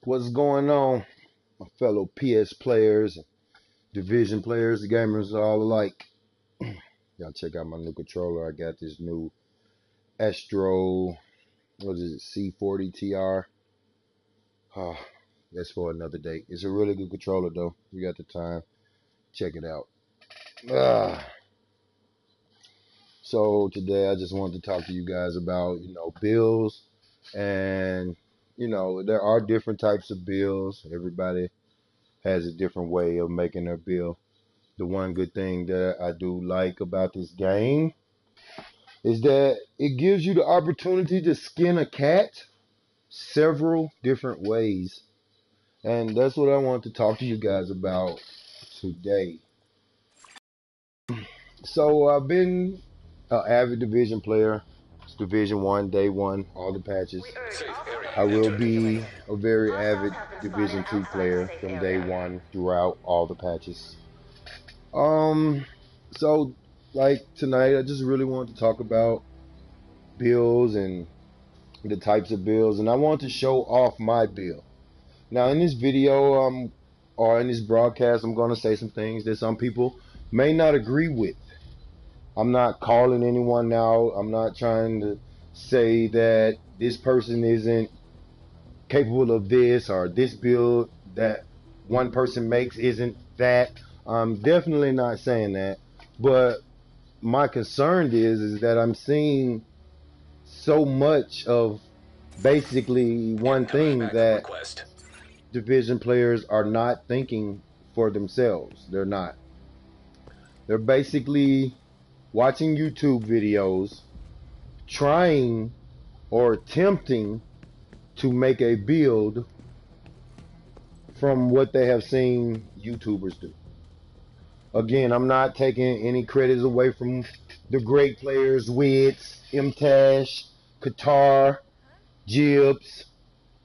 What's going on, my fellow PS players, division players, the gamers all alike? Y'all check out my new controller. I got this new Astro, what is it, C40 TR. Oh, that's for another day. It's a really good controller though. You got the time, check it out. Ah. So today I just wanted to talk to you guys about, bills, and there are different types of bills. Everybody has a different way of making their bill. The one good thing that I do like about this game is that it gives you the opportunity to skin a cat several different ways. And that's what I want to talk to you guys about today. So I've been an avid division player. It's Division 1, day 1, all the patches. I will be a very avid Division 2 player from day 1 throughout all the patches. Um, so like tonight, I just really want to talk about bills and the types of bills, and I want to show off my bill. Now, in this video, or in this broadcast, I'm going to say some things that some people may not agree with. I'm not calling anyone out. I'm not trying to say that this person isn't capable of this, or this bill that one person makes isn't that. I'm definitely not saying that. But my concern is that I'm seeing so much of basically one thing that division players are not thinking for themselves. They're not. They're basically watching YouTube videos, trying or attempting to make a build from what they have seen YouTubers do. Again, I'm not taking any credits away from the great players, Wids, MTash, Qatar, Jibs,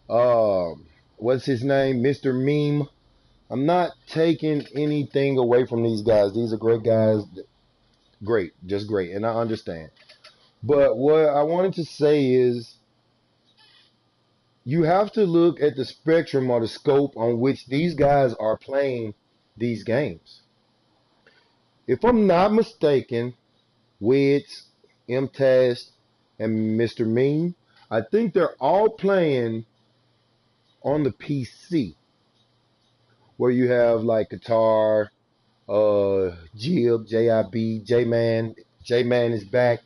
what's his name, Mr. Meme. I'm not taking anything away from these guys. These are great guys. Great, just great, and I understand. But what I wanted to say is you have to look at the spectrum or the scope on which these guys are playing these games. If I'm not mistaken, Wids, MTash, and Mr. Meme, I think they're all playing on the PC, where you have like Qatar, Jib, JIB, J-Man. J-Man is back.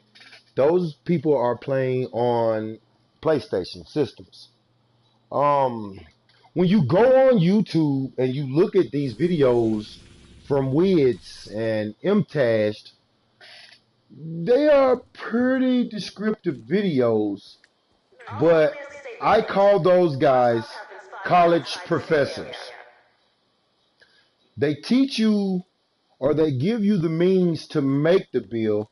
Those people are playing on PlayStation systems. Um, when you go on YouTube and you look at these videos from Wids and MTash, they are pretty descriptive videos, but I call those guys college professors. They teach you, or they give you the means to make the bill,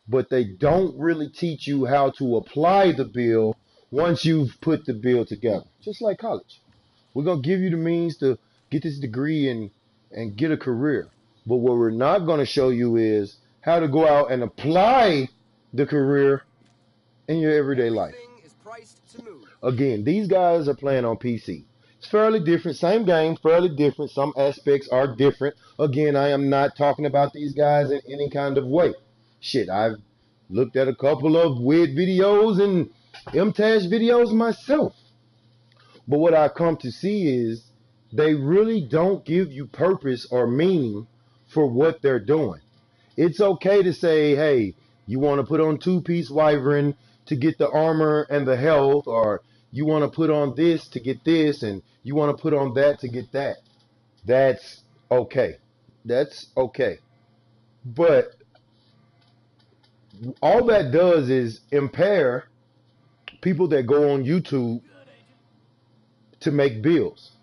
but they don't really teach you how to apply the bill once you've put the bill together. Just like college. We're going to give you the means to get this degree and get a career. But what we're not going to show you is how to go out and apply the career in your everyday life. Again, these guys are playing on PC. It's fairly different. Same game, fairly different. Some aspects are different. Again, I am not talking about these guys in any kind of way. Shit, I've looked at a couple of weird videos and MTash videos myself. But what I come to see is they really don't give you purpose or meaning for what they're doing. It's okay to say, hey, you want to put on two-piece wyvern to get the armor and the health, or you want to put on this to get this, and you want to put on that to get that. That's okay. That's okay. But all that does is impair people that go on YouTube to make bills.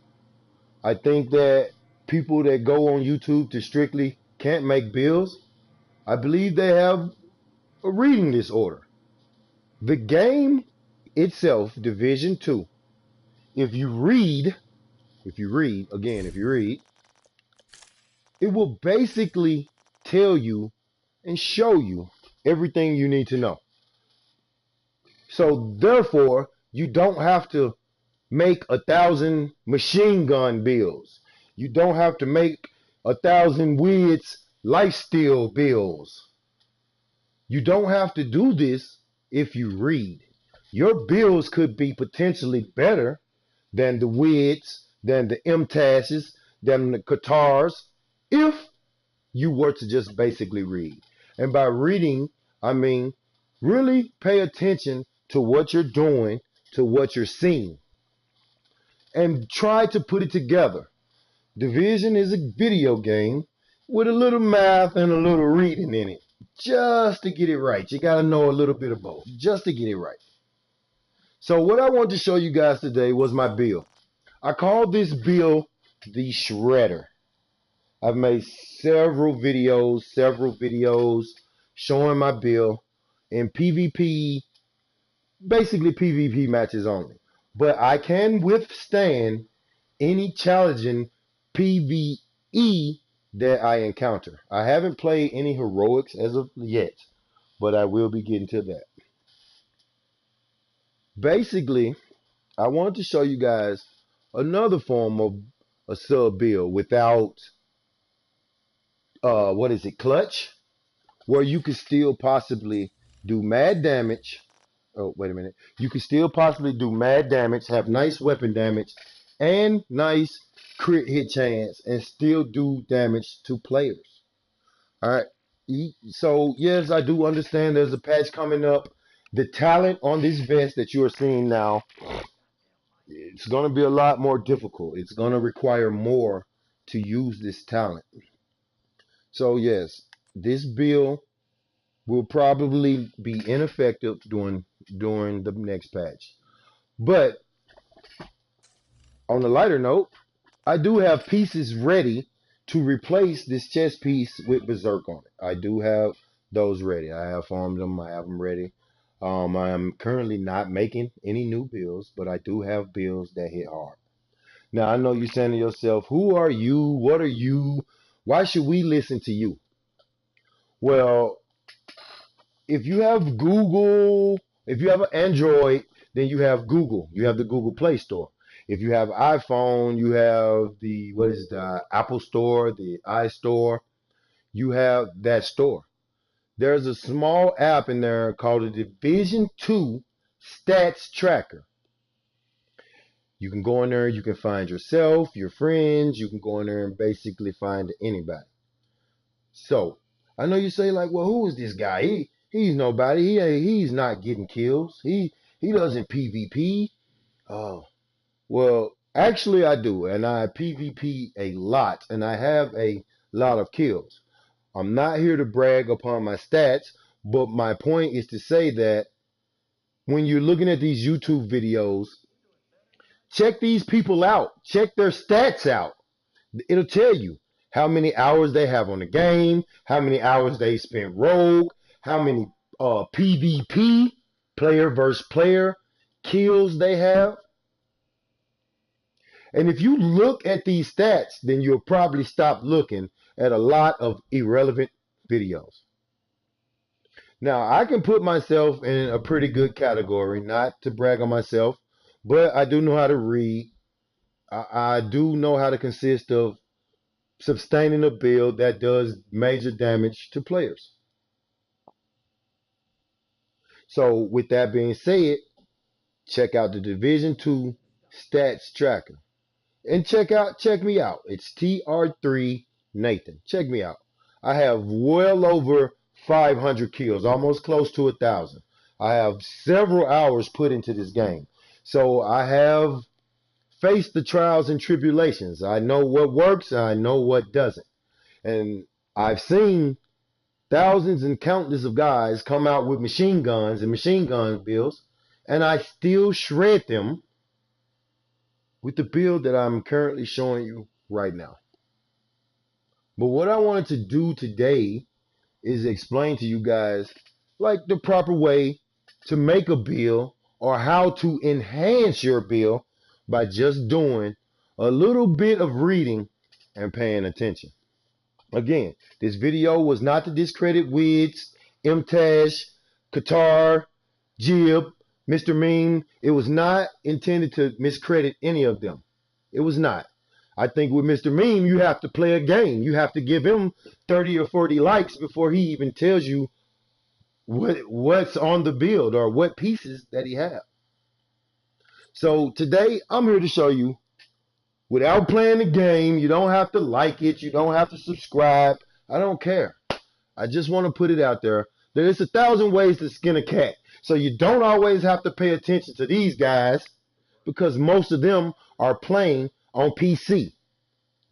I think that people that go on YouTube to strictly can't make bills, I believe they have a reading disorder. The game itself, Division 2, if you read, it will basically tell you and show you everything you need to know. So therefore, you don't have to make 1,000 machine gun builds. You don't have to make 1,000 Wids lifesteal builds. You don't have to do this if you read. Your builds could be potentially better than the Wids, than the MTASs, than the Qatars, if you were to just basically read. And by reading, I mean really pay attention to what you're doing, to what you're seeing, and try to put it together. Division is a video game with a little math and a little reading in it, just to get it right. You got to know a little bit of both, just to get it right. So what I want to show you guys today was my build. I call this build the Shredder. I've made several videos showing my build in PvP, basically PvP matches only. But I can withstand any challenging PvE that I encounter. I haven't played any heroics as of yet, but I will be getting to that. Basically, I wanted to show you guys another form of a sub build without clutch, where you could still possibly do mad damage. Oh, wait a minute. You could still possibly do mad damage, have nice weapon damage, and nice crit hit chance, and still do damage to players. All right. So, yes, I do understand there's a patch coming up. The talent on this vest that you are seeing now, it's going to be a lot more difficult. It's going to require more to use this talent. So, yes, this build will probably be ineffective during the next patch. But on a lighter note, I do have pieces ready to replace this chest piece with Berserk on it. I do have those ready. I have farmed them. I have them ready. I am currently not making any new builds, but I do have builds that hit hard. Now, I know you're saying to yourself, who are you? What are you? Why should we listen to you? Well, if you have Google, if you have an Android, then you have Google. You have the Google Play Store. If you have iPhone, you have the Apple Store, the iStore. You have that store. There's a small app in there called the Division 2 Stats Tracker. You can go in there, you can find yourself, your friends, you can go in there and basically find anybody. So, I know you say like, well, who is this guy? He's nobody. He's not getting kills. He doesn't PvP. Oh, well, actually I do, and I PvP a lot, and I have a lot of kills. I'm not here to brag upon my stats, but my point is to say that when you're looking at these YouTube videos, check these people out. Check their stats out. It'll tell you how many hours they have on the game, how many hours they spent rogue, how many PvP, player versus player, kills they have. And if you look at these stats, then you'll probably stop looking at a lot of irrelevant videos. Now, I can put myself in a pretty good category, not to brag on myself, but I do know how to read. I do know how to consist of sustaining a build that does major damage to players. So with that being said, check out the Division 2 Stats Tracker. And check me out. It's TR3 Nathan. Check me out. I have well over 500 kills, almost close to 1,000. I have several hours put into this game. So I have faced the trials and tribulations. I know what works, I know what doesn't. And I've seen thousands and countless of guys come out with machine guns and machine gun builds, and I still shred them with the build that I'm currently showing you right now. But what I wanted to do today is explain to you guys like the proper way to make a build or how to enhance your build by just doing a little bit of reading and paying attention. Again, this video was not to discredit Wids, MTASH, Qatar, Jib, Mr. Meme, it was not intended to miscredit any of them. It was not. I think with Mr. Meme, you have to play a game. You have to give him 30 or 40 likes before he even tells you what's on the build or what pieces that he has. So today, I'm here to show you, without playing the game, you don't have to like it. You don't have to subscribe. I don't care. I just want to put it out there. There's 1,000 ways to skin a cat. So you don't always have to pay attention to these guys because most of them are playing on PC,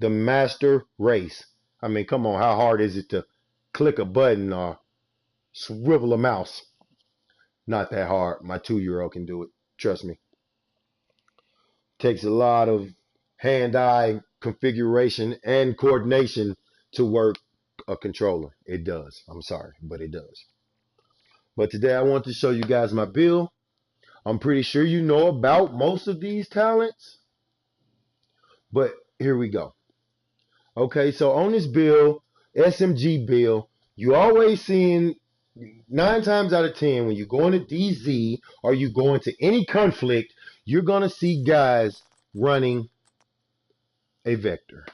the master race. I mean, come on, how hard is it to click a button or swivel a mouse? Not that hard. My 2-year-old can do it. Trust me. Takes a lot of hand-eye configuration and coordination to work a controller. It does. I'm sorry, but it does. But today I want to show you guys my build. I'm pretty sure you know about most of these talents, but here we go. Okay, so on this build, SMG build, you always seeing 9 times out of 10 when you go into DZ or you go into any conflict, you're going to see guys running a Vector.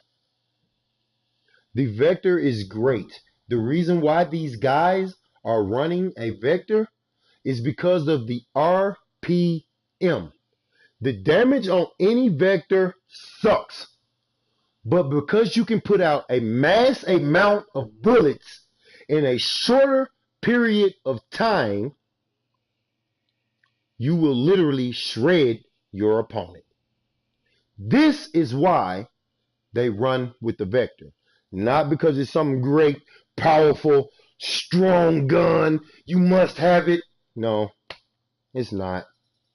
The Vector is great. The reason why these guys are running a Vector is because of the RPM. The damage on any Vector sucks. But because you can put out a mass amount of bullets in a shorter period of time, you will literally shred your opponent. This is why they run with the Vector. Not because it's some great, powerful, strong gun. You must have it. No, it's not.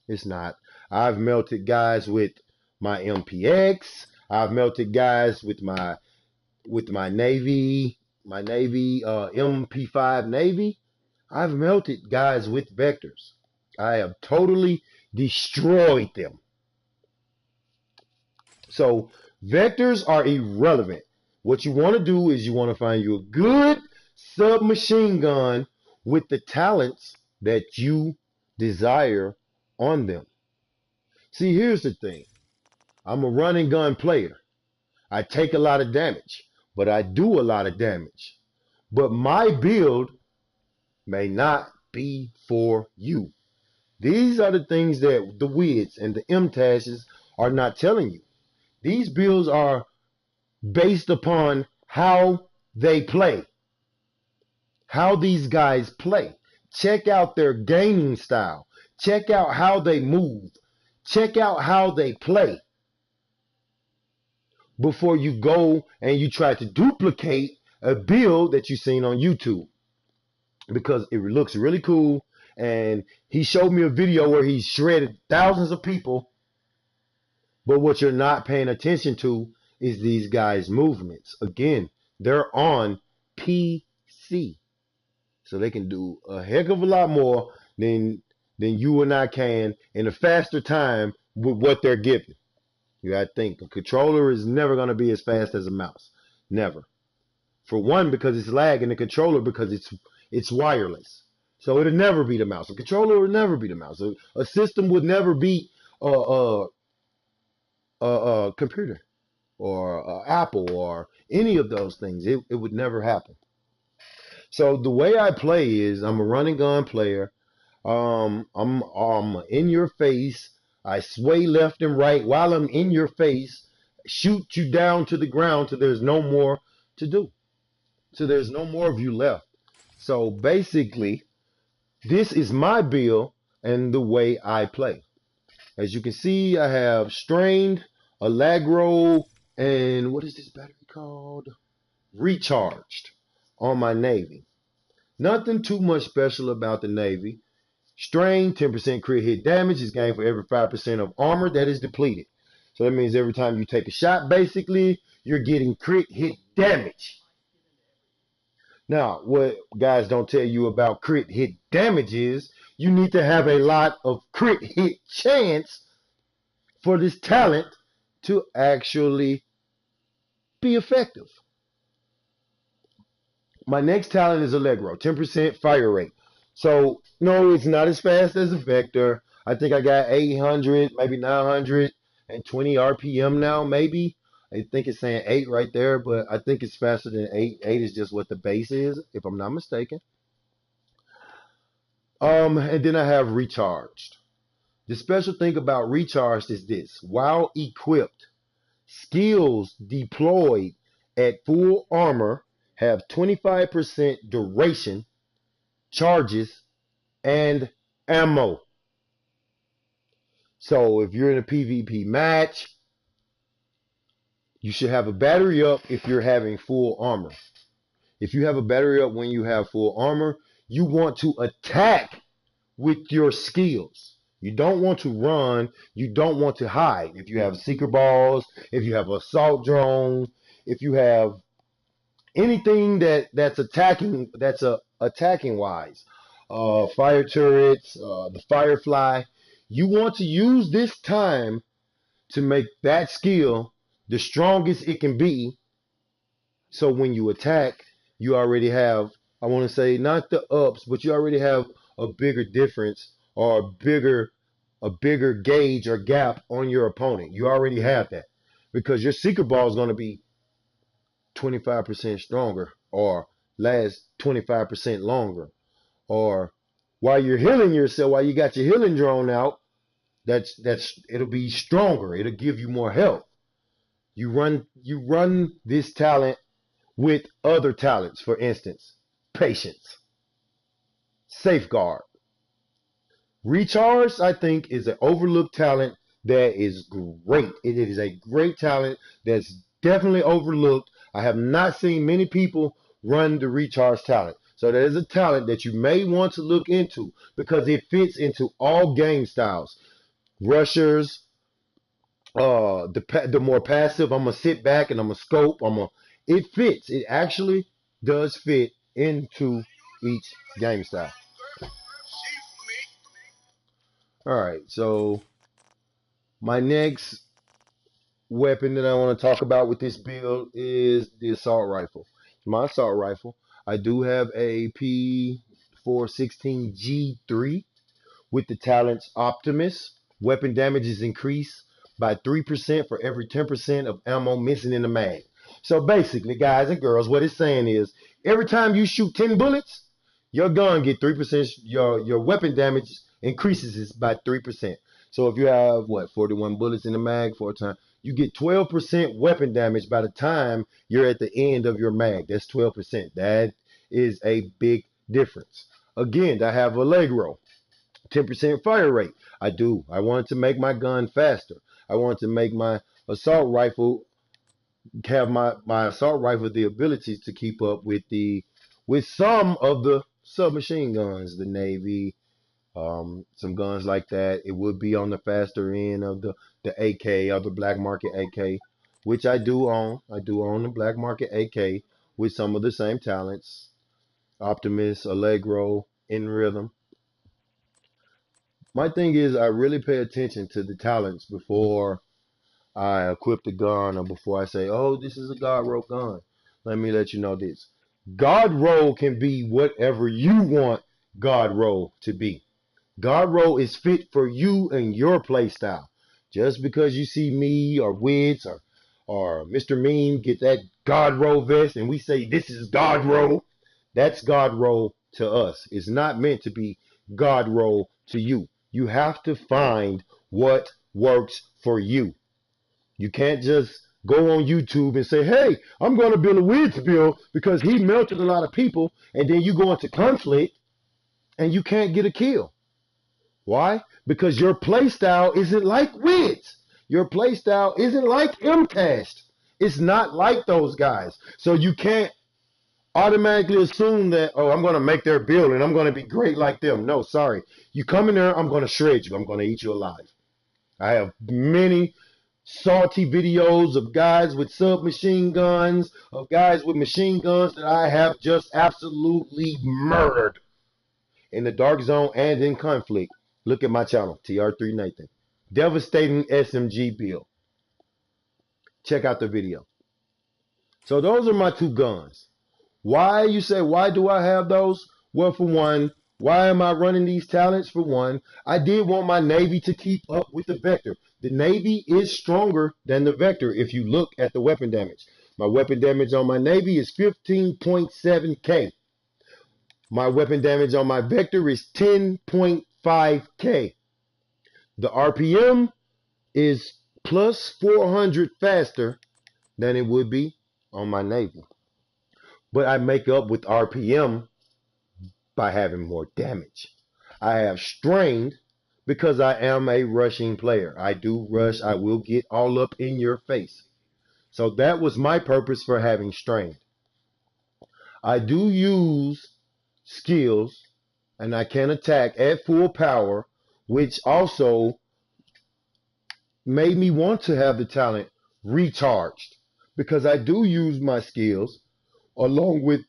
It's not. I've melted guys with my MPX. I've melted guys with my Navy, MP5 Navy. I've melted guys with Vectors. I have totally destroyed them. So Vectors are irrelevant. What you want to do is you want to find you a good submachine gun with the talents that you desire on them. See, here's the thing. I'm a run and gun player. I take a lot of damage, but I do a lot of damage. But my build may not be for you. These are the things that the WIDs and the MTASs are not telling you. These builds are based upon how they play, how these guys play. Check out their gaming style. Check out how they move. Check out how they play before you go and you try to duplicate a build that you've seen on YouTube, because it looks really cool. And he showed me a video where he shredded thousands of people, but what you're not paying attention to is these guys' movements. Again, they're on PC, so they can do a heck of a lot more than you and I can in a faster time with what they're given. You gotta think, a controller is never gonna be as fast as a mouse. Never. For one, because it's lag, and the controller because it's wireless. So it'll never beat a mouse. A controller will never beat a mouse. A system would never beat a computer or Apple or any of those things. It would never happen. So the way I play is I'm a run and gun player. I'm in your face. I sway left and right while I'm in your face, shoot you down to the ground till there's no more to do. So there's no more of you left. So basically, this is my build and the way I play. As you can see, I have strained, Allegro, and what is this battery called? Recharged on my Navy. Nothing too much special about the Navy. Strain, 10% crit hit damage is gained for every 5% of armor that is depleted. So that means every time you take a shot, basically, you're getting crit hit damage. Now, what guys don't tell you about crit hit damage is you need to have a lot of crit hit chance for this talent to actually be effective. My next talent is Allegro, 10% fire rate. So, no, it's not as fast as a Vector. I think I got 800, maybe 920 RPM now, maybe. I think it's saying 8 right there, but I think it's faster than 8. 8 is just what the base is, if I'm not mistaken. And then I have recharged. The special thing about recharged is this: while equipped, skills deployed at full armor have 25% duration, charges, and ammo. So if you're in a PvP match, you should have a battery up if you're having full armor. If you have a battery up when you have full armor, you want to attack with your skills. You don't want to run. You don't want to hide. If you have seeker balls, if you have assault drone, if you have anything that's attacking, attacking wise, fire turrets, the firefly, you want to use this time to make that skill the strongest it can be. So when you attack, you already have, I want to say, not the ups, but you already have a bigger difference or a bigger gauge or gap on your opponent. You already have that because your secret ball is going to be 25% stronger or last 25% longer. Or while you're healing yourself, while you got your healing drone out, that's it'll be stronger. It'll give you more health. You run this talent with other talents, for instance, patience, safeguard. Recharge, I think, is an overlooked talent that is great. It is a great talent that's definitely overlooked. I have not seen many people run the recharge talent. So that is a talent that you may want to look into because it fits into all game styles. Rushers, the more passive, I'm gonna sit back and I'm gonna scope. It fits. It actually does fit into each game style. All right, so my next weapon that I want to talk about with this build is the assault rifle. My assault rifle, I do have a P416G3 with the talents Optimus. Weapon damage is increased by 3% for every 10% of ammo missing in the mag. So basically, guys and girls, what it's saying is every time you shoot 10 bullets, your gun get 3%, your weapon damage increases by 3%. So if you have 41 bullets in the mag for a time, you get 12% weapon damage by the time you're at the end of your mag. That's 12%. That is a big difference. Again, I have Allegro. 10% fire rate. I do. I wanted to make my gun faster. I wanted to make my assault rifle have my assault rifle the ability to keep up with some of the submachine guns, the Navy, some guns like that. It would be on the faster end of the AK or the black market AK, which I do own. I do own the black market AK with some of the same talents. Optimus, Allegro, In Rhythm. My thing is I really pay attention to the talents before I equip the gun or before I say, oh, this is a God roll gun. Let me let you know this. God roll can be whatever you want God roll to be. God roll is fit for you and your play style. Just because you see me or Wids or Mr. Meme get that God roll vest and we say this is God roll, that's God roll to us. It's not meant to be God roll to you. You have to find what works for you. You can't just go on YouTube and say, hey, I'm going to build a Wids build because he melted a lot of people, and then you go into conflict and you can't get a kill. Why? Because your playstyle isn't like Wids. Your playstyle isn't like MCast. It's not like those guys. So you can't automatically assume that, oh, I'm going to make their build and I'm going to be great like them. No, sorry. You come in there, I'm going to shred you. I'm going to eat you alive. I have many salty videos of guys with submachine guns, of guys with machine guns that I have just absolutely murdered in the dark zone and in conflict. Look at my channel, TR3 Nathan. Devastating SMG build. Check out the video. So those are my two guns. Why, you say, why do I have those? Well, for one, Why am I running these talents? For one, I did want my Navy to keep up with the Vector. The Navy is stronger than the Vector if you look at the weapon damage. My weapon damage on my Navy is 15.7k. My weapon damage on my Vector is 10.5k. The RPM is plus 400 faster than it would be on my Navy. But I make up with RPM by having more damage. I have strained because I am a rushing player. I do rush. I will get all up in your face. So that was my purpose for having strained. I do use skills and I can attack at full power, which also made me want to have the talent recharged because I do use my skills along with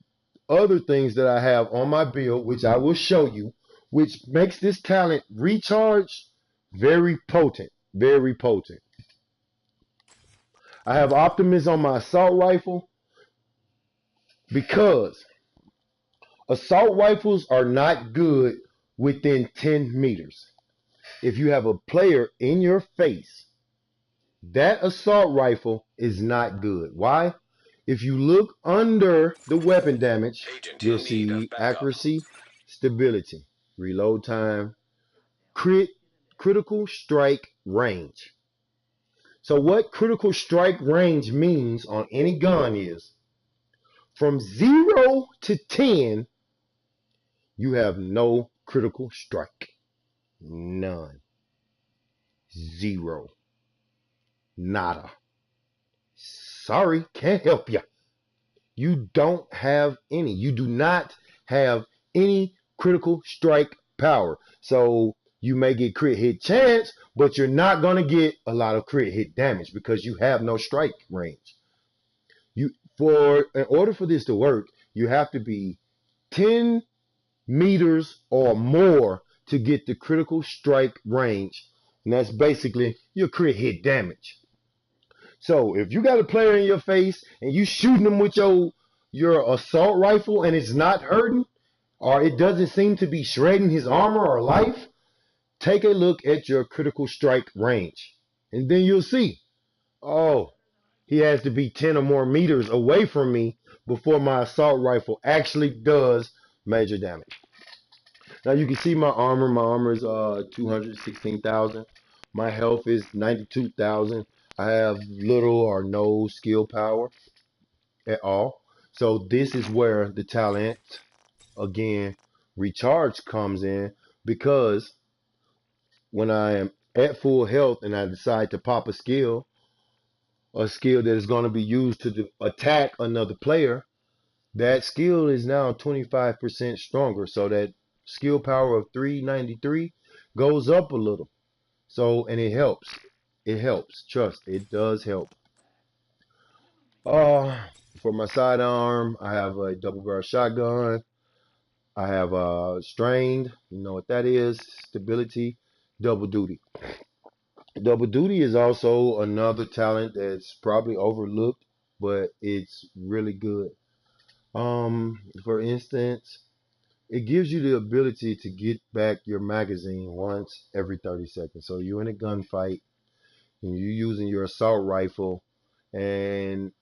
other things that I have on my build, which I will show you, which makes this talent recharge very potent, very potent. I have optimism on my assault rifle because assault rifles are not good within 10 meters. If you have a player in your face, that assault rifle is not good. Why? If you look under the weapon damage, you'll see accuracy, stability, reload time, critical strike range. So what critical strike range means on any gun is from 0 to 10, you have no critical strike. None. Zero. Nada. Sorry, can't help you. You don't have any. You do not have any critical strike power. So you may get crit hit chance, but you're not going to get a lot of crit hit damage because you have no strike range. In order for this to work, you have to be 10 meters or more to get the critical strike range. And that's basically your crit hit damage. So if you got a player in your face and you shooting them with your assault rifle and it's not hurting, or it doesn't seem to be shredding his armor or life, take a look at your critical strike range. And then you'll see, oh, he has to be 10 or more meters away from me before my assault rifle actually does major damage. Now you can see my armor. My armor is 216,000. My health is 92,000. I have little or no skill power at all. So this is where the talent, again, recharge comes in, because when I am at full health and I decide to pop a skill that is going to be used to attack another player, that skill is now 25% stronger. So that skill power of 393 goes up a little. So, and it helps. It helps. Trust, it does help. Uh, for my sidearm, I have a double barrel shotgun. I have strained. You know what that is? Stability, double duty. Double duty is also another talent that's probably overlooked, but it's really good. For instance, it gives you the ability to get back your magazine once every 30 seconds. So you're in a gunfight and you're using your assault rifle and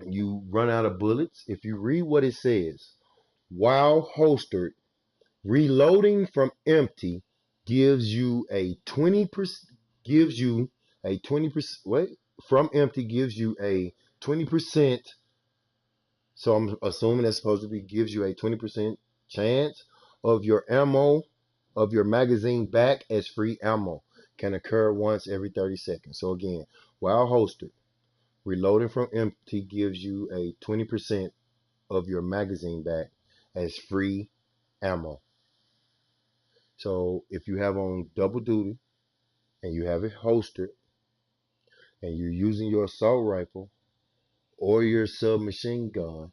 you run out of bullets. If you read what it says, while holstered, reloading from empty gives you a 20% gives you a 20% wait, from empty gives you a 20%. So I'm assuming that's supposed to be gives you a 20% chance of your ammo, of your magazine back as free ammo. Can occur once every 30 seconds. So again, while holstered, reloading from empty gives you a 20% of your magazine back as free ammo. So if you have on double duty and you have it holstered and you're using your assault rifle or your submachine gun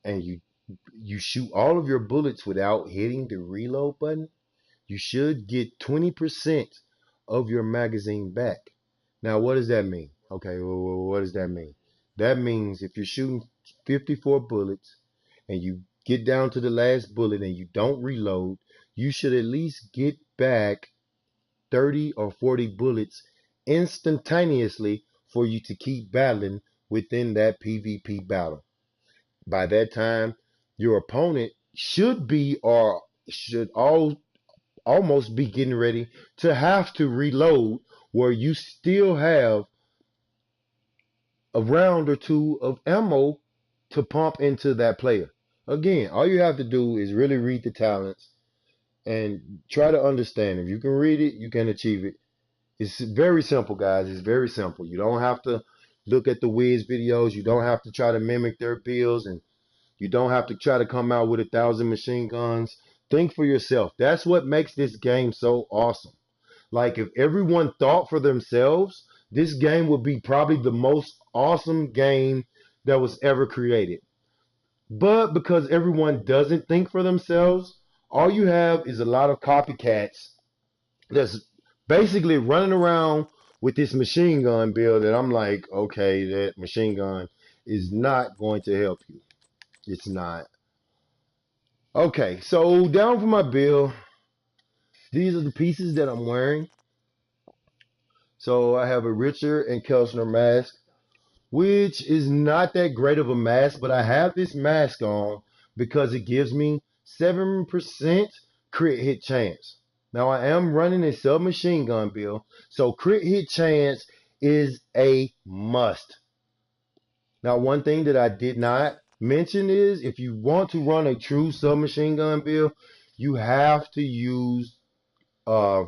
and you shoot all of your bullets without hitting the reload button, you should get 20% of your magazine back. Now, what does that mean? Okay, well, what does that mean? That means if you're shooting 54 bullets and you get down to the last bullet and you don't reload, you should at least get back 30 or 40 bullets instantaneously for you to keep battling within that PvP battle. By that time, your opponent should be or should almost be getting ready to have to reload, where you still have a round or two of ammo to pump into that player. Again, all you have to do is really read the talents and try to understand. If you can read it, you can achieve it. It's very simple, guys. It's very simple. You don't have to look at the Wiz videos. You don't have to try to mimic their builds, and you don't have to try to come out with 1,000 machine guns. Think for yourself. That's what makes this game so awesome. Like, if everyone thought for themselves, this game would be probably the most awesome game that was ever created. But because everyone doesn't think for themselves, all you have is a lot of copycats that's basically running around with this machine gun build. And I'm like, okay, that machine gun is not going to help you. It's not. Okay, so down for my build, these are the pieces that I'm wearing. So I have a Richard and Kelchner mask, which is not that great of a mask, but I have this mask on because it gives me 7% crit hit chance. Now I am running a submachine gun build, so crit hit chance is a must. Now, one thing that I did not mention is if you want to run a true submachine gun build, you have to use uh,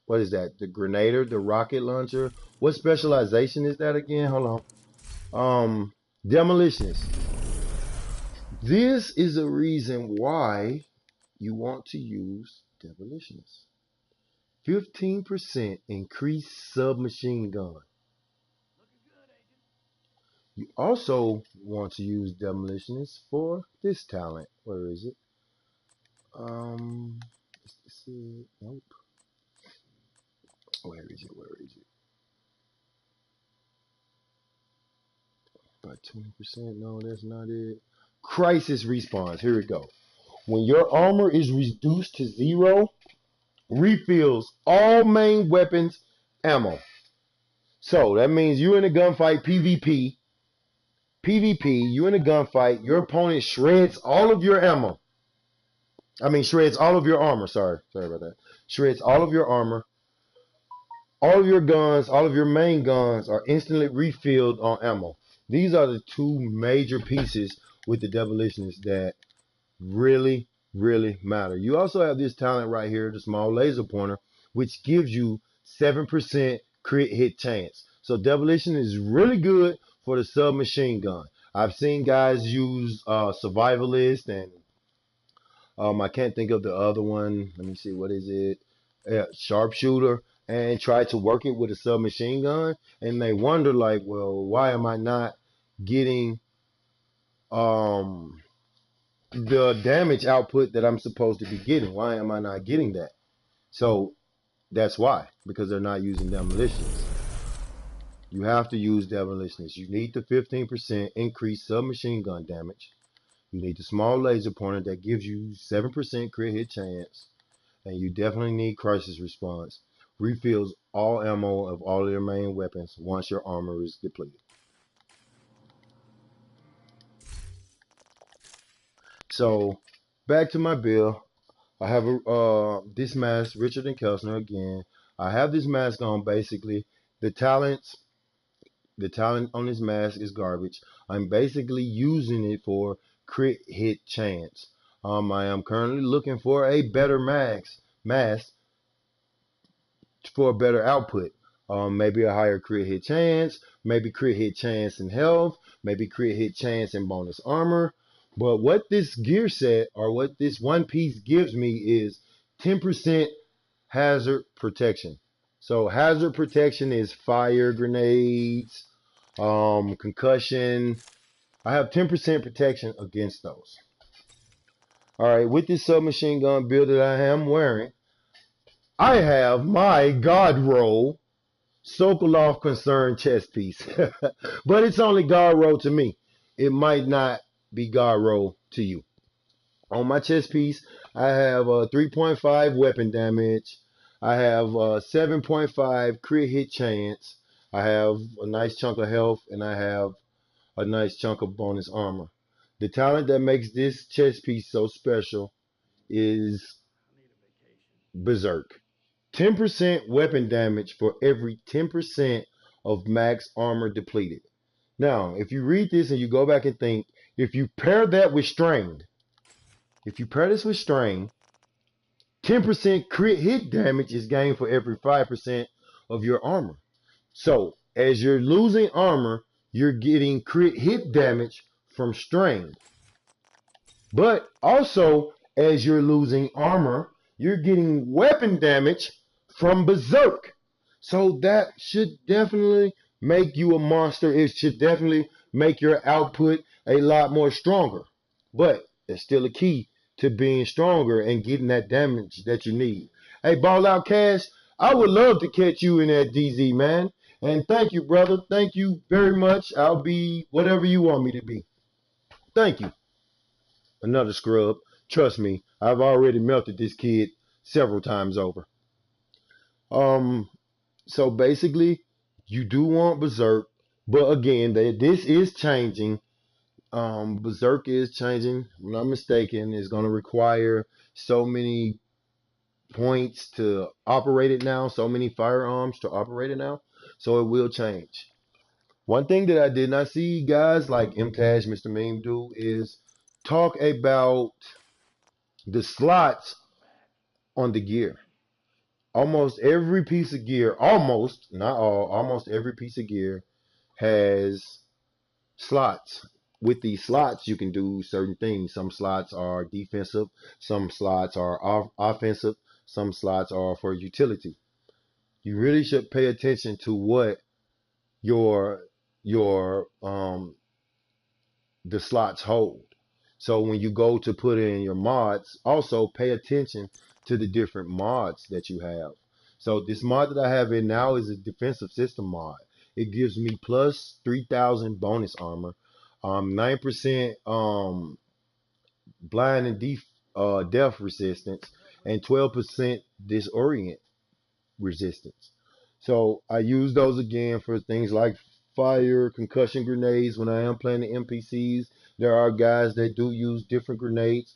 what is that? The Grenader, the rocket launcher. What specialization is that again? Hold on. Demolitionist. This is a reason why you want to use demolitionist. 15% increased submachine gun. You also want to use demolitionist for this talent. Where is it? Let's see. Nope. Where is it? Where is it? About 20%. No, that's not it. Crisis response. Here we go. When your armor is reduced to 0, refills all main weapons ammo. So that means you in a gunfight, PvP, you in a gunfight, your opponent shreds all of your ammo. I mean, shreds all of your armor. Sorry about that. Shreds all of your armor. All of your guns, all of your main guns are instantly refilled on ammo. These are the two major pieces with the demolitionist that really, really matter. You also have this talent right here, the small laser pointer, which gives you 7% crit hit chance. So demolition is really good for the submachine gun. I've seen guys use survivalist and I can't think of the other one. Let me see, what is it? Sharpshooter, and try to work it with a submachine gun, and they wonder like, well, why am I not getting the damage output that I'm supposed to be getting? Why am I not getting that? So that's why, because they're not using demolitions. You have to use demolitions. You need the 15% increased submachine gun damage. You need the small laser pointer that gives you 7% crit hit chance. And you definitely need crisis response. Refills all ammo of all of your main weapons once your armor is depleted. So back to my build. I have this mask, Richard and Kelchner again. I have this mask on basically. The talent on this mask is garbage. I'm basically using it for crit hit chance. I am currently looking for a better mask for a better output. Maybe a higher crit hit chance, maybe crit hit chance in health, maybe crit hit chance in bonus armor. But what this gear set or what this one piece gives me is 10% hazard protection. So hazard protection is fire, grenades, concussion. I have 10% protection against those. All right, with this submachine gun build that I am wearing, I have my God roll Sokolov concerned chess piece. But it's only God roll to me. It might not be God roll to you. On my chest piece, I have 3.5 weapon damage. I have 7.5 crit hit chance. I have a nice chunk of health, and I have a nice chunk of bonus armor. The talent that makes this chest piece so special is Berserk. 10% weapon damage for every 10% of max armor depleted. Now, if you read this and you go back and think, if you pair that with strain, if you pair this with strain, 10% crit hit damage is gained for every 5% of your armor. So, as you're losing armor, you're getting crit hit damage from strain. But also, as you're losing armor, you're getting weapon damage from Berserk. So that should definitely make you a monster. It should definitely make your output a lot more stronger. But there's still a key to being stronger and getting that damage that you need. Hey, Ball Out Cash, I would love to catch you in that DZ, man. And thank you, brother. Thank you very much. I'll be whatever you want me to be. Thank you. Another scrub. Trust me, I've already melted this kid several times over. Um, so basically, you do want Berserk, but again, this is changing. Berserk is changing. If I'm not mistaken, it's going to require so many points to operate it now, so many firearms to operate it now. So it will change. One thing that I did not see guys like MCash, Mr. Meme do is talk about the slots on the gear. Almost every piece of gear, almost, not all, almost every piece of gear has slots. With these slots, you can do certain things. Some slots are defensive, some slots are offensive, some slots are for utility. You really should pay attention to what your the slots hold. So when you go to put in your mods, also pay attention to the different mods that you have. So this mod that I have in now is a defensive system mod. It gives me plus 3,000 bonus armor, 9% blind and death resistance, and 12% disorient resistance. So I use those again for things like fire, concussion grenades when I am playing the NPCs. There are guys that do use different grenades.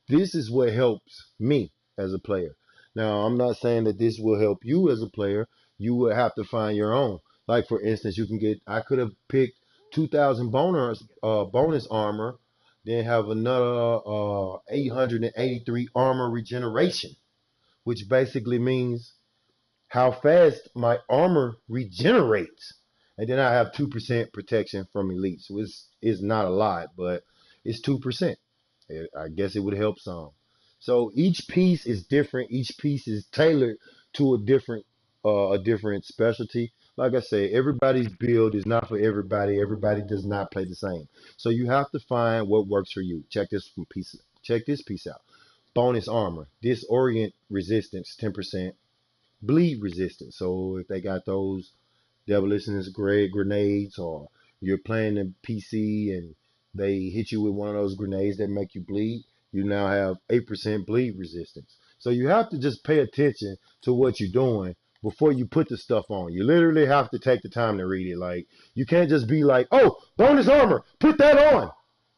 This is what helps me as a player. Now, I'm not saying that this will help you as a player. You will have to find your own. Like for instance, I could have picked 2,000 bonus armor, then have another 883 armor regeneration, which basically means how fast my armor regenerates. And then I have 2% protection from elite. So it's not a lot, but it's 2%. I guess it would help some. So each piece is different. Each piece is tailored to a different specialty. Like I say, everybody's build is not for everybody. Everybody does not play the same. So you have to find what works for you. Check this piece out. Bonus armor, disorient resistance, 10%. Bleed resistance. So if they got those demolitions grade grenades, or you're playing the PC and they hit you with one of those grenades that make you bleed, you now have 8% bleed resistance. So you have to just pay attention to what you're doing before you put the stuff on. You literally have to take the time to read it. Like, you can't just be like, oh, bonus armor, put that on.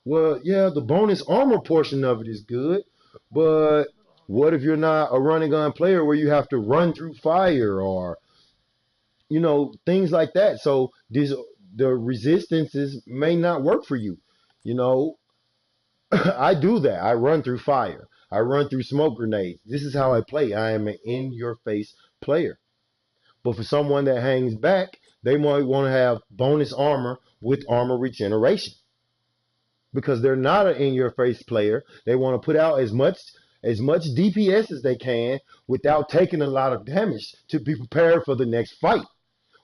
Well, yeah, the bonus armor portion of it is good, but what if you're not a running gun player where you have to run through fire, or things like that? So the resistances may not work for you. You know, I do that. I run through fire. I run through smoke grenades. This is how I play. I am an in your face player. But for someone that hangs back, they might want to have bonus armor with armor regeneration, because they're not an in your face player. They want to put out as much DPS as they can without taking a lot of damage to be prepared for the next fight.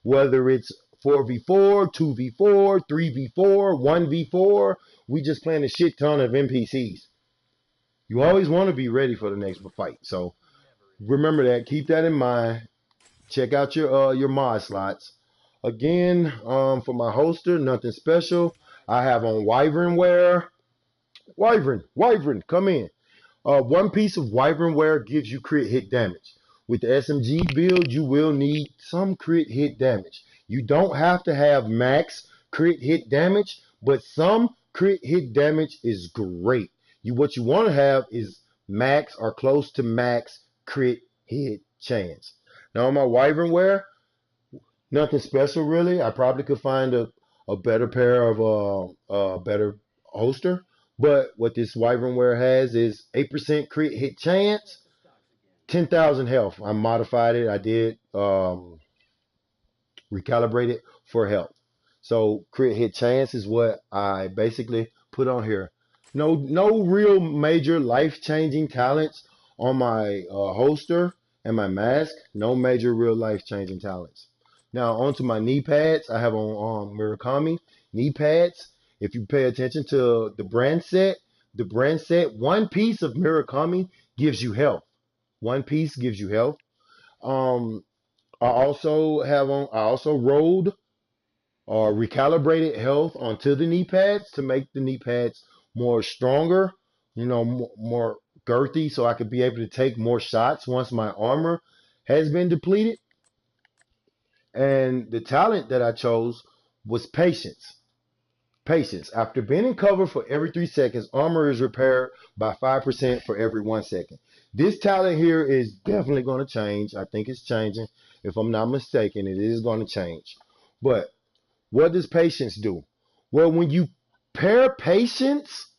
Whether it's 4v4, 2v4, 3v4, 1v4, we just playing a shit ton of NPCs. You always want to be ready for the next fight. So remember that. Keep that in mind. Check out your mod slots. Again, for my holster, nothing special. I have on Wyvern wear. Wyvern, come in. One piece of Wyvern wear gives you crit hit damage. With the SMG build, you will need some crit hit damage. You don't have to have max crit hit damage, but some crit hit damage is great. What you want to have is max or close to max crit hit chance. Now on my Wyvern wear, nothing special really. I probably could find a better pair of better holster. But what this Wyvern wear has is 8% crit hit chance, 10,000 health. I modified it. I did recalibrate it for health. So crit hit chance is what I basically put on here. No real major life changing talents on my holster and my mask. No major real life changing talents. Now onto my knee pads. I have on Murakami knee pads. If you pay attention to the brand set, one piece of Murakami gives you health. One piece gives you health. Um, I also rolled or recalibrated health onto the knee pads to make the knee pads more stronger, more girthy, so I could be able to take more shots once my armor has been depleted. And the talent that I chose was patience. Patience. After being in cover for every 3 seconds, armor is repaired by 5% for every 1 second. This talent here is definitely going to change. I think it's changing. If I'm not mistaken, it is going to change. But what does patience do? Well, when you pair patience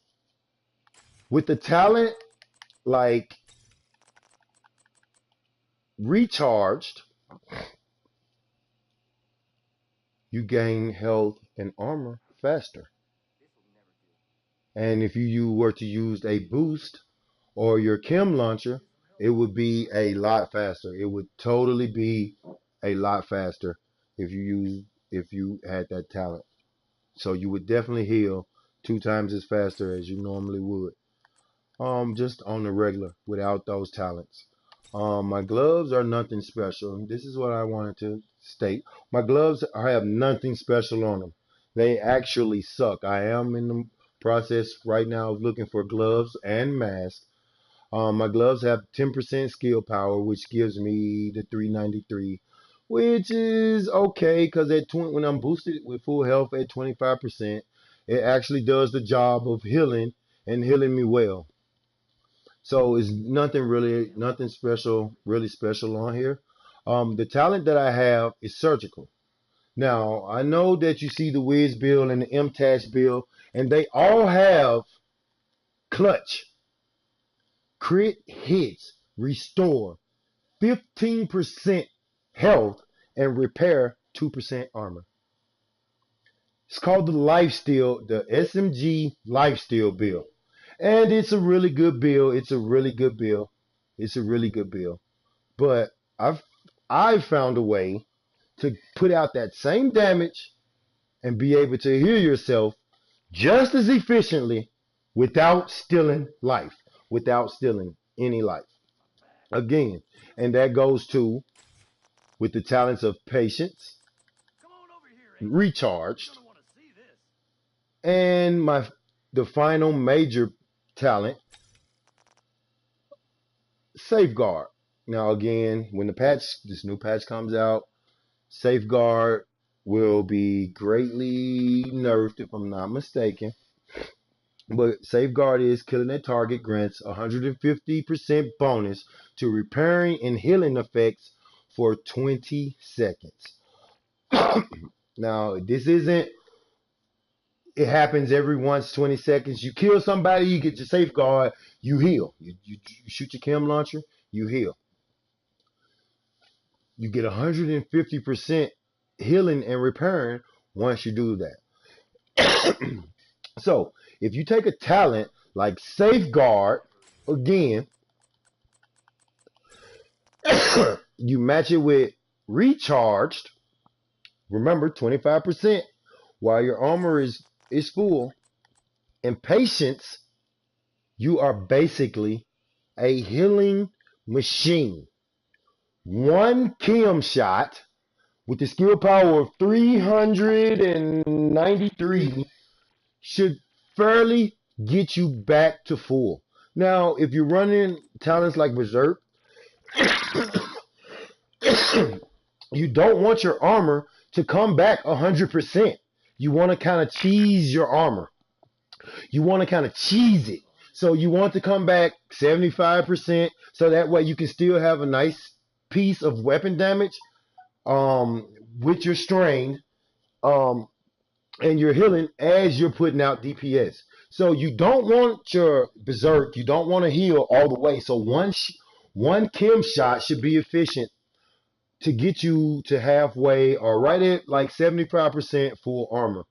with the talent like recharged, you gain health and armor faster. And if you were to use a boost or your chem launcher, it would be a lot faster. It would totally be a lot faster if you had that talent. So you would definitely heal 2 times as faster as you normally would. Just on the regular without those talents. My gloves are nothing special. This is what I wanted to state. My gloves have nothing special on them. They actually suck. I am in the process right now of looking for gloves and masks. My gloves have 10% skill power, which gives me the 393, which is okay because when I'm boosted with full health at 25%, it actually does the job of healing and healing me well. So it's nothing special, really special on here. The talent that I have is surgical. Now, I know that you see the Wiz build and the MTash build, and they all have clutch, crit hits, restore, 15% health, and repair 2% armor. It's called the SMG Lifesteal build. And it's a really good build. It's a really good build. It's a really good build. But I've found a way to put out that same damage and be able to heal yourself just as efficiently without stealing life, without stealing any life. Again, and that goes to with the talents of patience, recharged, and the final major talent, safeguard. Now again, when this new patch comes out, safeguard will be greatly nerfed if I'm not mistaken. But safeguard is killing a target grants 150% bonus to repairing and healing effects for 20 seconds. Now, this isn't, it happens every once 20 seconds. You kill somebody, you get your safeguard, you heal. You shoot your chem launcher, you heal. You get 150% healing and repairing once you do that. So, if you take a talent like safeguard, again, you match it with recharged, remember 25% while your armor is full, and patience, you are basically a healing machine. One chem shot with the skill power of 393 should get you back to full. Now, if you're running talents like Berserk, you don't want your armor to come back 100%. You want to kind of cheese your armor. You want to kind of cheese it. So you want to come back 75%, so that way you can still have a nice piece of weapon damage um, with your strain, um, and you're healing as you're putting out DPS. So you don't want your berserk. You don't want to heal all the way. So one chem shot should be efficient to get you to halfway or right at like 75% full armor.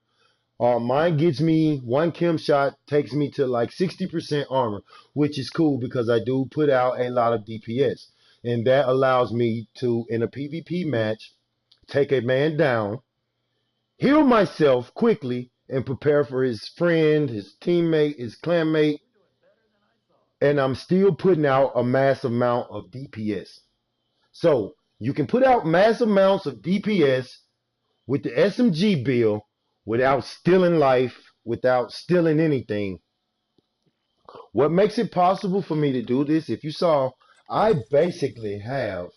Mine gets me one chem shot, takes me to like 60% armor, which is cool because I do put out a lot of DPS. And that allows me to, in a PvP match, take a man down, heal myself quickly, and prepare for his friend, his teammate, his clanmate, and I'm still putting out a mass amount of DPS. So you can put out mass amounts of DPS with the SMG build without stealing life, without stealing anything. What makes it possible for me to do this, if you saw, I basically have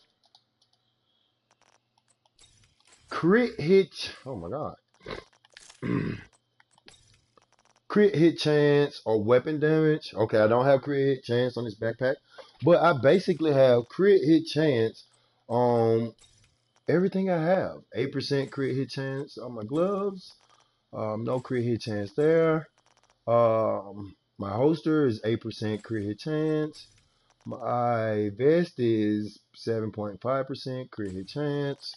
crit hit. Oh my god. Crit hit chance or weapon damage. Okay, I don't have crit hit chance on this backpack, but I basically have crit hit chance on everything I have. 8% crit hit chance on my gloves. No crit hit chance there. My holster is 8% crit hit chance. My vest is 7.5% crit hit chance.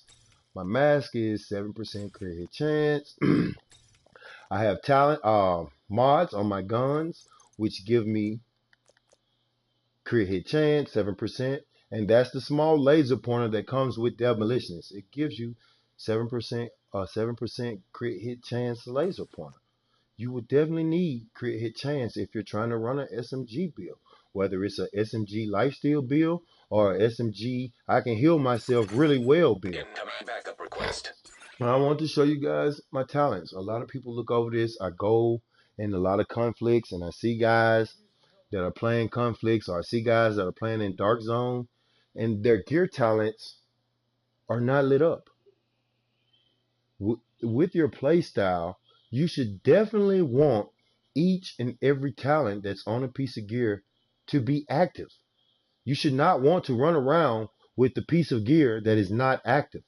My mask is 7% crit hit chance. I have talent mods on my guns, which give me crit hit chance 7%, and that's the small laser pointer that comes with demolitions. It gives you 7% crit hit chance laser pointer. You would definitely need crit hit chance if you're trying to run an SMG build, whether it's a SMG lifesteal build or a SMG I can heal myself really well build. Incoming backup request. I want to show you guys my talents. A lot of people look over this. I go in a lot of conflicts and I see guys that are playing conflicts, or I see guys that are playing in dark zone, and their gear talents are not lit up. With your play style, you should definitely want each and every talent that's on a piece of gear to be active. You should not want to run around with the piece of gear that is not active.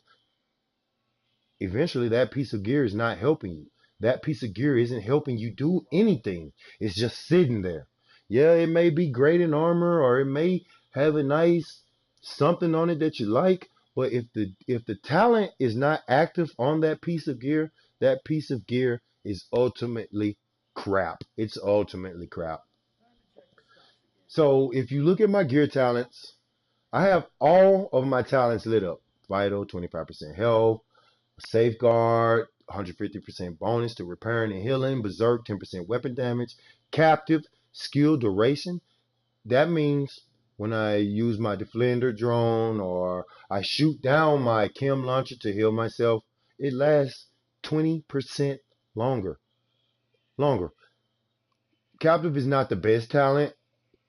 Eventually that piece of gear is not helping you. That piece of gear isn't helping you do anything. It's just sitting there. Yeah, it may be great in armor, or it may have a nice something on it that you like, but if the talent is not active on that piece of gear is ultimately crap. It's ultimately crap. So if you look at my gear talents, I have all of my talents lit up. Vital, 25% health, Safeguard, 150% bonus to repairing and healing. Berserk, 10% weapon damage. Captive, skill duration. That means when I use my defender drone or I shoot down my chem launcher to heal myself, it lasts 20% longer. Longer. Captive is not the best talent.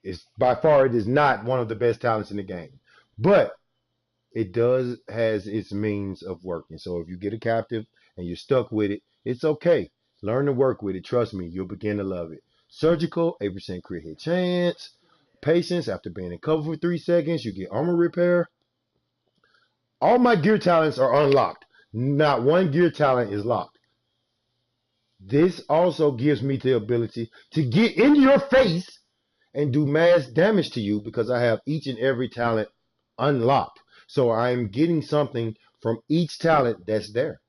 It's by far it is not one of the best talents in the game. But it does has its means of working. So if you get a captive and you're stuck with it, it's okay. Learn to work with it. Trust me, you'll begin to love it. Surgical, 8% crit hit chance. Patience, after being in cover for 3 seconds, you get armor repair. All my gear talents are unlocked. Not one gear talent is locked. This also gives me the ability to get in your face and do mass damage to you because I have each and every talent unlocked. So I'm getting something from each talent that's there.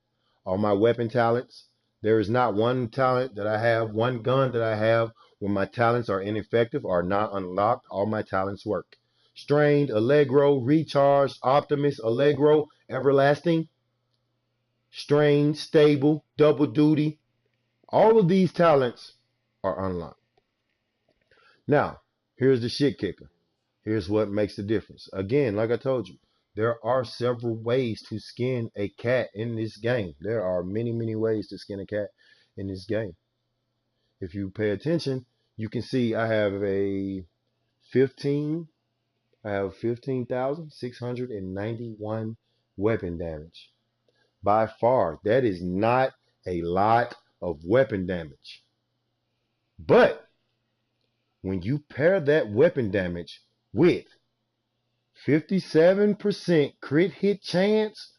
All my weapon talents, there is not one talent that I have, one gun that I have where my talents are ineffective or not unlocked. All my talents work. Strained, Allegro, Recharged, Optimus, Allegro, Everlasting, Strained, Stable, Double Duty. All of these talents are unlocked. Now, here's the shit kicker. Here's what makes the difference. Again, like I told you, there are several ways to skin a cat in this game. There are many, many ways to skin a cat in this game. If you pay attention, You can see I have a 15. I have 15,691 weapon damage. By far, that is not a lot of weapon damage. But when you pair that weapon damage with 57% crit hit chance,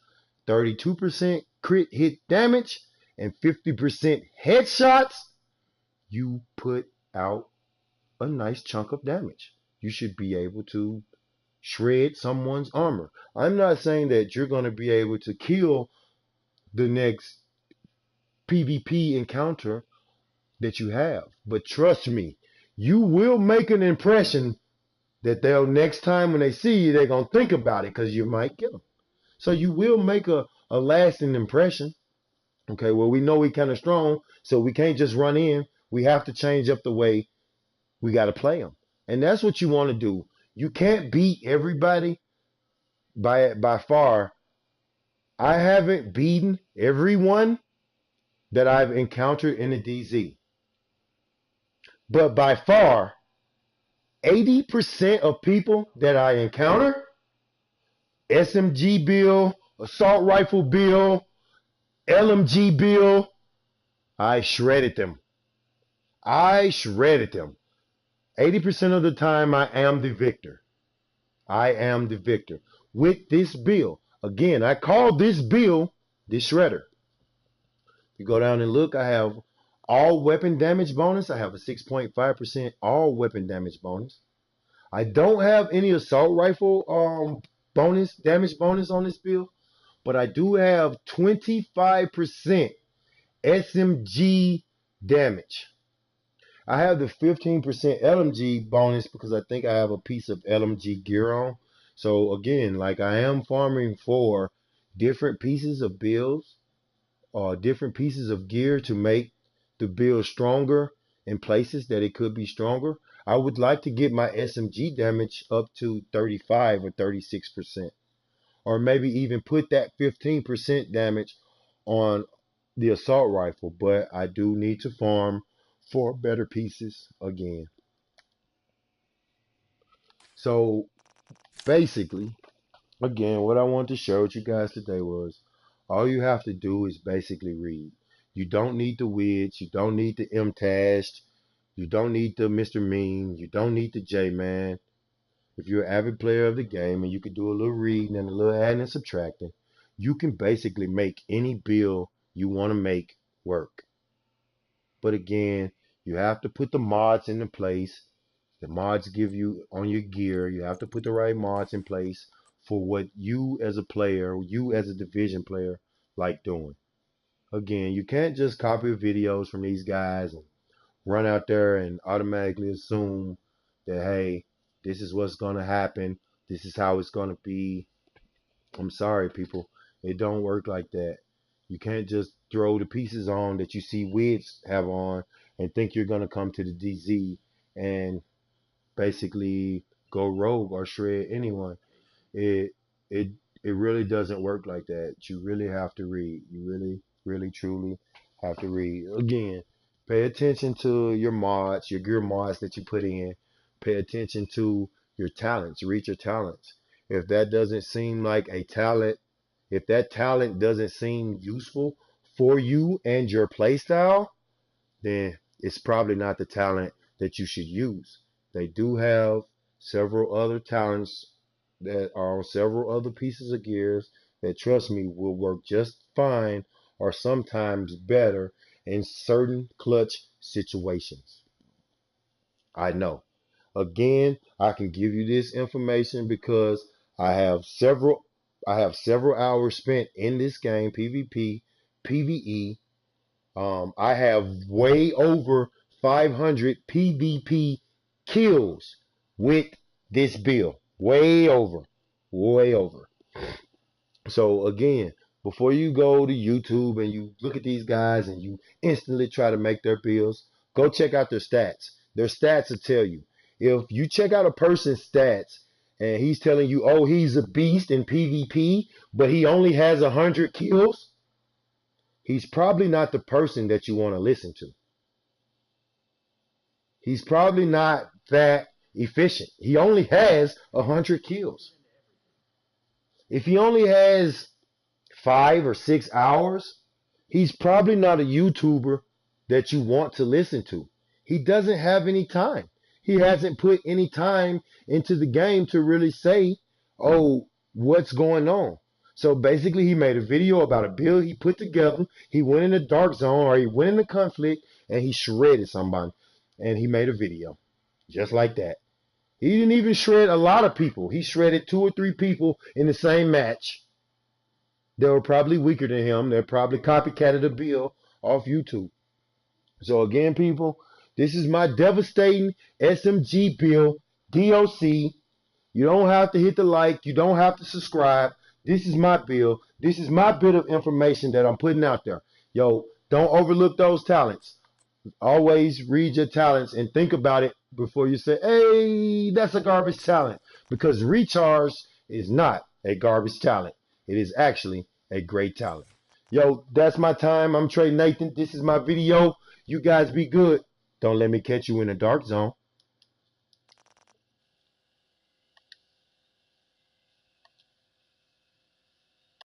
32% crit hit damage, and 50% headshots, you put out a nice chunk of damage. You should be able to shred someone's armor. I'm not saying that you're going to be able to kill the next PvP encounter that you have, but trust me, you will make an impression that they'll next time when they see you, they're going to think about it because you might kill them. So you will make a lasting impression. Okay, well, we know we're kind of strong, so we can't just run in. We have to change up the way we got to play them. And that's what you want to do. You can't beat everybody by far. I haven't beaten everyone that I've encountered in the DZ. But by far, 80% of people that I encounter, SMG bill, assault rifle bill, LMG bill, I shredded them. I shredded them. 80% of the time, I am the victor. I am the victor. With this bill, again, I call this bill the shredder. You go down and look, I have all weapon damage bonus. I have a 6.5% all weapon damage bonus. I don't have any assault rifle damage bonus on this bill, but I do have 25% SMG damage. I have the 15% LMG bonus because I think I have a piece of LMG gear on. So again, like I am farming for different pieces of builds or different pieces of gear to make the build stronger in places that it could be stronger. I would like to get my SMG damage up to 35 or 36%, or maybe even put that 15% damage on the assault rifle, but I do need to farm for better pieces again. So basically, again, what I wanted to share with you guys today was all you have to do is basically read. You don't need the Wids, you don't need the MTASH, you don't need the Mr. Mean, you don't need the J-Man. If you're an avid player of the game and you can do a little reading and a little adding and subtracting, you can basically make any build you want to make work. But again, you have to put the mods into place. The mods give you on your gear. You have to put the right mods in place for what you as a player, you as a division player like doing. Again, you can't just copy videos from these guys and run out there and automatically assume that, hey, this is what's going to happen. This is how it's going to be. I'm sorry, people. It don't work like that. You can't just throw the pieces on that you see Wids have on and think you're going to come to the DZ and basically go rogue or shred anyone. It it it really doesn't work like that. You really have to read. You really truly have to read. Again, pay attention to your mods, your gear mods that you put in. Pay attention to your talents. Read your talents. If that doesn't seem like a talent, if that talent doesn't seem useful for you and your playstyle, then it's probably not the talent that you should use. They do have several other talents that are on several other pieces of gears that, trust me, will work just fine or sometimes better in certain clutch situations. I know. Again, I can give you this information because I have several hours spent in this game, PvP, PvE. I have way over 500 PvP kills with this build. Way over. Way over. So again, before you go to YouTube and you look at these guys and you instantly try to make their builds, go check out their stats. Their stats will tell you. If you check out a person's stats and he's telling you, oh, he's a beast in PvP, but he only has 100 kills, he's probably not the person that you want to listen to. He's probably not that efficient. He only has 100 kills. If he only has 5 or 6 hours, he's probably not a YouTuber that you want to listen to. He doesn't have any time. He hasn't put any time into the game to really say, oh, what's going on. So basically, he made a video about a build he put together. He went in the dark zone or he went in the conflict and he shredded somebody. And he made a video just like that. He didn't even shred a lot of people. He shredded 2 or 3 people in the same match. They were probably weaker than him. They probably copycatted a build off YouTube. So again, people, this is my devastating SMG build, D.O.C. You don't have to hit the like. You don't have to subscribe. This is my build. This is my bit of information that I'm putting out there. Yo, don't overlook those talents. Always read your talents and think about it before you say, hey, that's a garbage talent. Because recharge is not a garbage talent. It is actually a great talent. Yo, that's my time. I'm Trey Nathan. This is my video. You guys be good. Don't let me catch you in the dark zone.